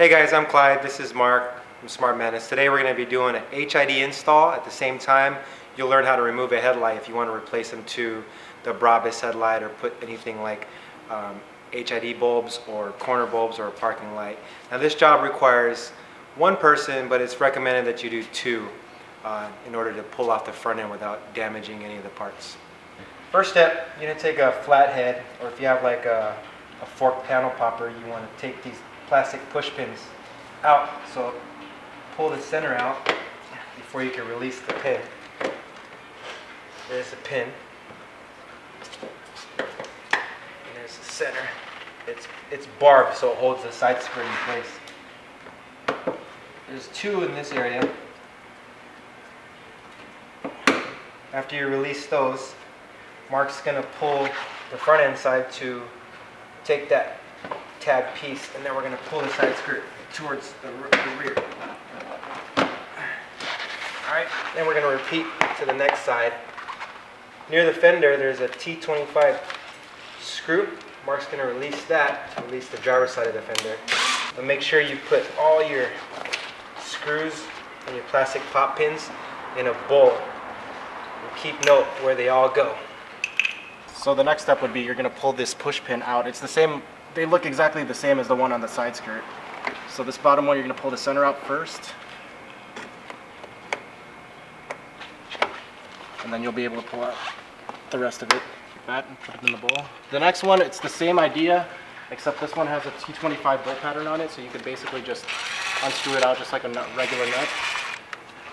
Hey guys, I'm Clyde. This is Mark from Smart Madness. Today we're going to be doing an HID install. At the same time, you'll learn how to remove a headlight if you want to replace them to the Ballast headlight or put anything like HID bulbs or corner bulbs or a parking light. Now this job requires one person, but it's recommended that you do two in order to pull off the front end without damaging any of the parts. First step, you're going to take a flathead, or if you have like a fork panel popper, you want to take these plastic push pins out. So pull the center out before you can release the pin. There's the pin. And there's the center. It's barbed, so it holds the side spring in place. There's two in this area. After you release those, Mark's going to pull the front end side to take that tab piece, and then we're going to pull the side skirt towards the rear. Alright, then we're going to repeat to the next side. Near the fender there's a T25 screw. Mark's going to release that to release the driver's side of the fender. But make sure you put all your screws and your plastic pop pins in a bowl. And keep note where they all go. So the next step would be you're going to pull this push pin out. It's the same, they look exactly the same as the one on the side skirt. So this bottom one, you're going to pull the center out first. And then you'll be able to pull out the rest of it like that and put it in the bowl. The next one, it's the same idea, except this one has a T25 bolt pattern on it, so you could basically just unscrew it out just like a regular nut.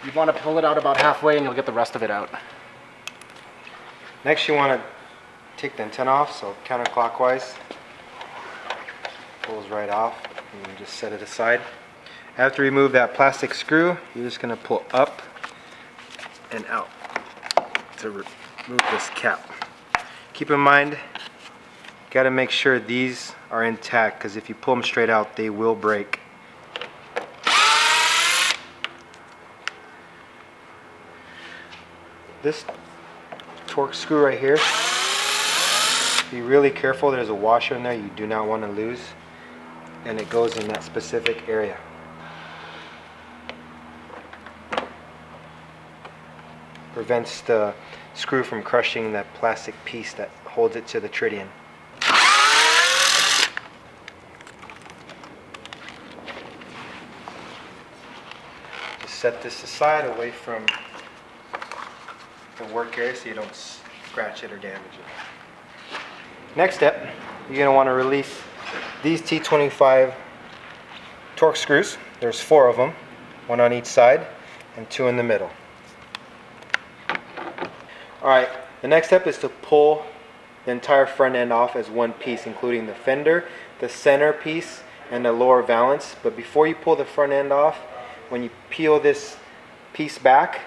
You want to pull it out about halfway and you'll get the rest of it out. Next you want to take the antenna off, so counterclockwise. Pulls right off, and you just set it aside. After you remove that plastic screw, you're just going to pull up and out to remove this cap. Keep in mind, got to make sure these are intact, because if you pull them straight out, they will break. This torque screw right here, be really careful. There's a washer in there you do not want to lose, and it goes in that specific area. Prevents the screw from crushing that plastic piece that holds it to the tritium. Just set this aside away from the work area so you don't scratch it or damage it. Next step, you're going to want to release these T25 torque screws. There's 4 of them, 1 on each side and 2 in the middle. Alright, the next step is to pull the entire front end off as one piece, including the fender, the center piece, and the lower valance. But before you pull the front end off, when you peel this piece back,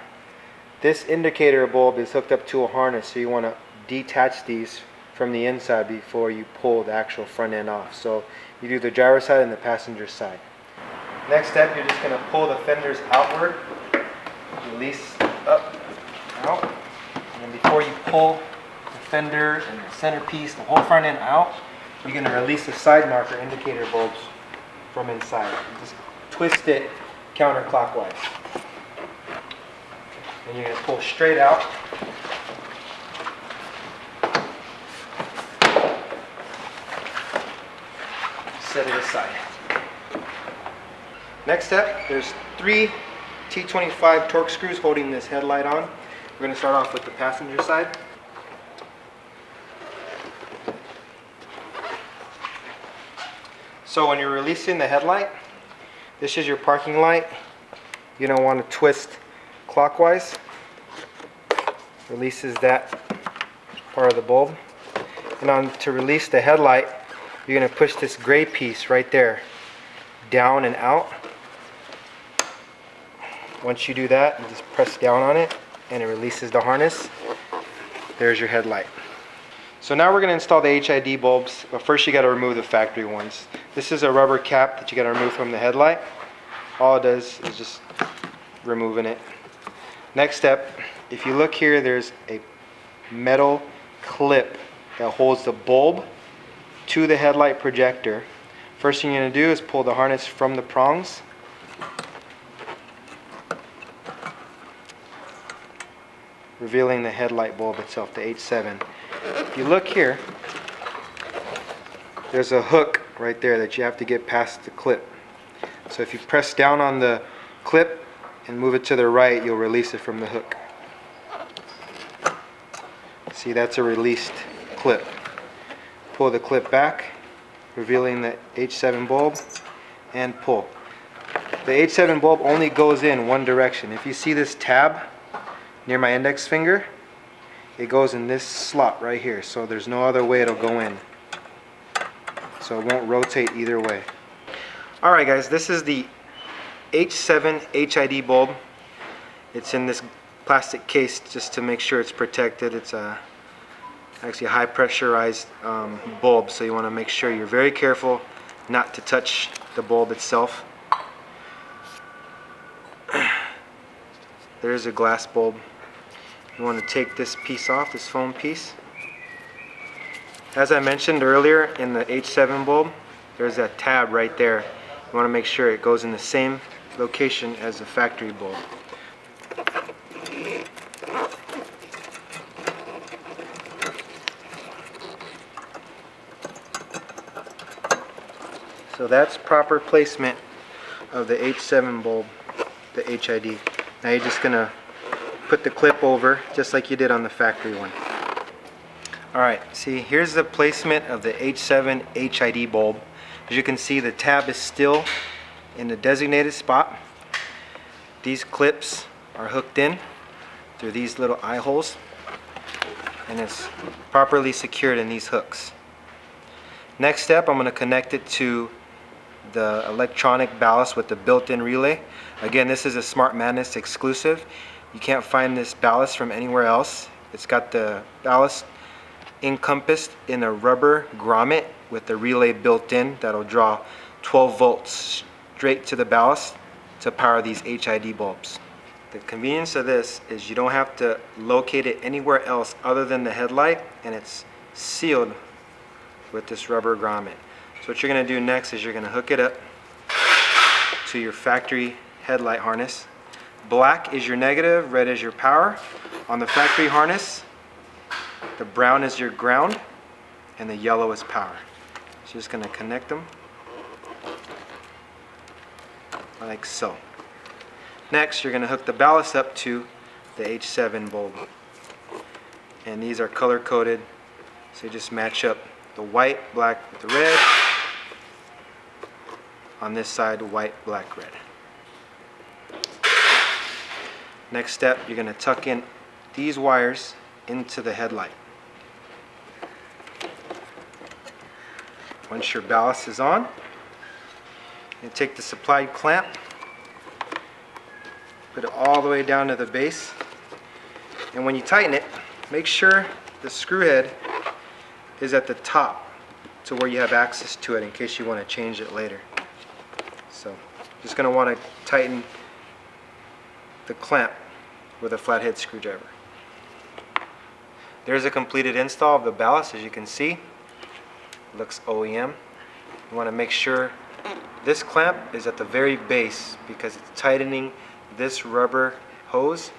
this indicator bulb is hooked up to a harness, so you want to detach these from the inside before you pull the actual front end off. So you do the driver's side and the passenger side. Next step, you're just going to pull the fenders outward, release up, out, and then before you pull the fender and the center piece, the whole front end out, you're going to release the side marker indicator bulbs from inside. You just twist it counterclockwise. And you're going to pull straight out. Set it aside. Next step, there's 3 T25 torque screws holding this headlight on. We're going to start off with the passenger side. So when you're releasing the headlight, this is your parking light. You're going to want to twist clockwise. Releases that part of the bulb. And on to release the headlight, you're going to push this gray piece right there down and out. Once you do that, you just press down on it and it releases the harness. There's your headlight. So now we're going to install the HID bulbs, but first you got to remove the factory ones. This is a rubber cap that you got to remove from the headlight. All it does is just removing it. Next step, if you look here, there's a metal clip that holds the bulb to the headlight projector First thing you're going to do is pull the harness from the prongs. Revealing the headlight bulb itself, the H7. If you look here, there's a hook right there that you have to get past the clip. So if you press down on the clip and move it to the right, you'll release it from the hook. See, that's a released clip. Pull the clip back, revealing the H7 bulb, and pull. The H7 bulb only goes in one direction. If you see this tab near my index finger, it goes in this slot right here, so there's no other way it'll go in. So it won't rotate either way. Alright guys, this is the H7 HID bulb. It's in this plastic case just to make sure it's protected. It's actually a high pressurized bulb, so you want to make sure you're very careful not to touch the bulb itself. There's a glass bulb. You want to take this piece off, this foam piece. As I mentioned earlier, in the H7 bulb, there's that tab right there. You want to make sure it goes in the same location as the factory bulb. So that's proper placement of the H7 bulb, the HID. Now you're just going to put the clip over just like you did on the factory one. Alright, see, here's the placement of the H7 HID bulb. As you can see, the tab is still in the designated spot. These clips are hooked in through these little eye holes, and it's properly secured in these hooks. Next step, I'm going to connect it to the electronic ballast with the built-in relay. Again, this is a Smart Madness exclusive. You can't find this ballast from anywhere else. It's got the ballast encompassed in a rubber grommet with the relay built in that'll draw 12 volts straight to the ballast to power these HID bulbs. The convenience of this is you don't have to locate it anywhere else other than the headlight, and it's sealed with this rubber grommet. So what you're going to do next is you're going to hook it up to your factory headlight harness. Black is your negative, red is your power. On the factory harness, the brown is your ground, and the yellow is power. So you're just going to connect them like so. Next, you're going to hook the ballast up to the H7 bulb. And these are color coded, so you just match up the white, black with the red. On this side, white, black, red. Next step, you're going to tuck in these wires into the headlight. Once your ballast is on, you take the supplied clamp, put it all the way down to the base, and when you tighten it, make sure the screw head is at the top to where you have access to it in case you want to change it later. So just going to want to tighten the clamp with a flathead screwdriver. There's a completed install of the ballast. As you can see, it looks OEM. You want to make sure this clamp is at the very base because it's tightening this rubber hose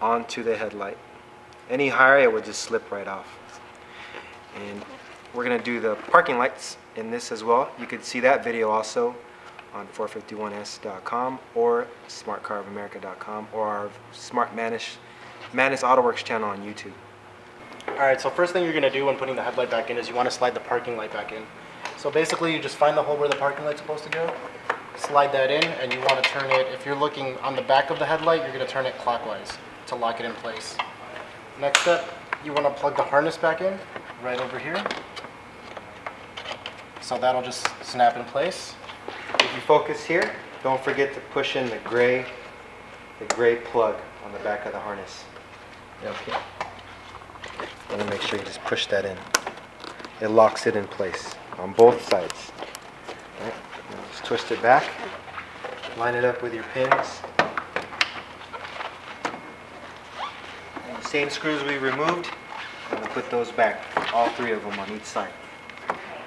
onto the headlight. Any higher, it would just slip right off. And we're going to do the parking lights in this as well. You could see that video also on 451s.com or smartcarofamerica.com or our Smart Madness AutoWorks channel on YouTube. Alright, so first thing you're going to do when putting the headlight back in is you want to slide the parking light back in. So basically you just find the hole where the parking light's supposed to go, slide that in, and you want to turn it, if you're looking on the back of the headlight, you're going to turn it clockwise to lock it in place. Next step, you want to plug the harness back in, right over here. So that'll just snap in place. If you focus here, don't forget to push in the gray plug on the back of the harness. Okay. I'm going to make sure you just push that in. It locks it in place on both sides. All right. Just twist it back, line it up with your pins. And the same screws we removed, I'm going to put those back, all three of them on each side.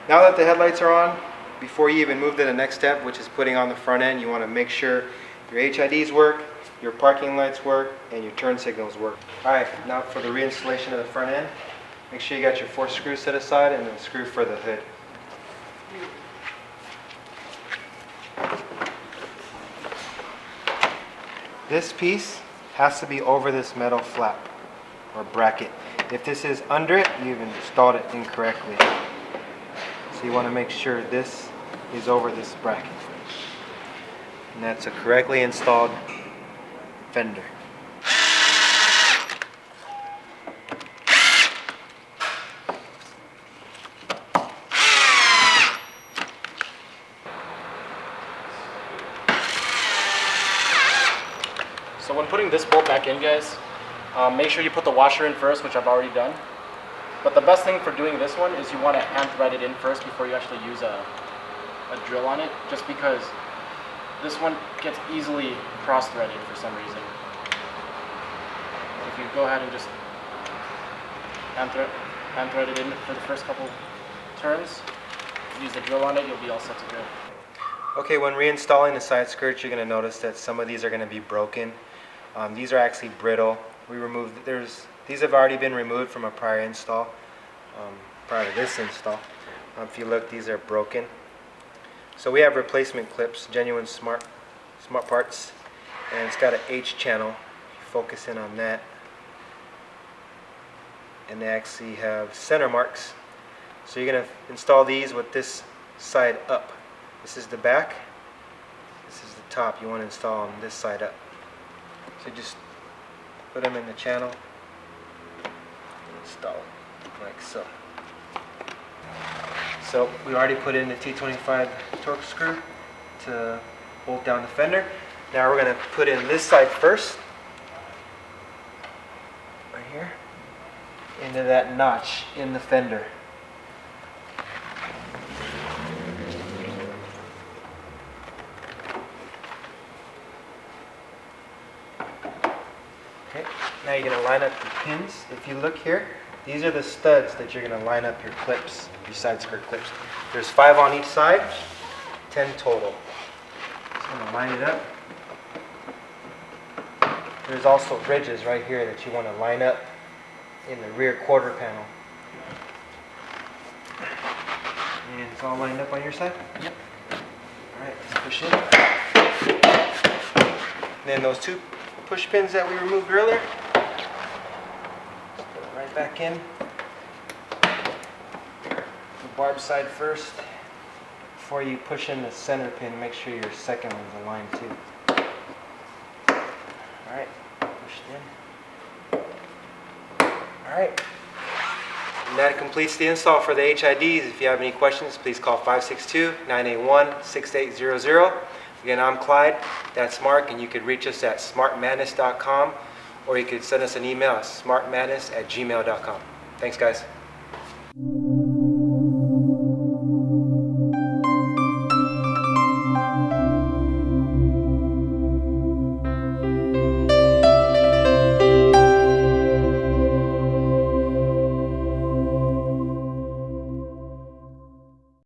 Now that the headlights are on, before you even move to the next step, which is putting on the front end, you want to make sure your HIDs work, your parking lights work, and your turn signals work. Alright, now for the reinstallation of the front end, make sure you got your 4 screws set aside and then screw for the hood. This piece has to be over this metal flap or bracket. If this is under it, you've installed it incorrectly. So you want to make sure this is over this bracket. And that's a correctly installed fender. So when putting this bolt back in, guys, make sure you put the washer in first, which I've already done. But the best thing for doing this one is you want to hand thread it in first before you actually use a drill on it, just because this one gets easily cross-threaded for some reason. If you go ahead and just hand thread it in for the first couple turns, use the drill on it, you'll be all set to go. Okay, when reinstalling the side skirts, you're going to notice that some of these are going to be broken. These are actually brittle. These have already been removed from a prior install, prior to this install. If you look, these are broken. So we have replacement clips, genuine smart parts, and it's got an H channel. Focus in on that. And they actually have center marks. So you're going to install these with this side up. This is the back, this is the top. You want to install on this side up. So just put them in the channel, install it like so. So we already put in the T25 torque screw to bolt down the fender. Now we're going to put in this side first, right here, into that notch in the fender. Okay, now you're going to line up your pins. If you look here, these are the studs that you're going to line up your clips, your side skirt clips. There's 5 on each side, 10 total. Just going to line it up. There's also ridges right here that you want to line up in the rear quarter panel. And it's all lined up on your side? Yep. Alright, let's push in. And then those 2 push pins that we removed earlier, put it right back in. The barb side first. Before you push in the center pin, make sure your second one's aligned too. Alright, pushed in. Alright. And that completes the install for the HIDs. If you have any questions, please call 562-981-6800. Again, I'm Clyde, that's Mark, and you could reach us at smartmadness.com, or you could send us an email at smartmadness@gmail.com. Thanks, guys.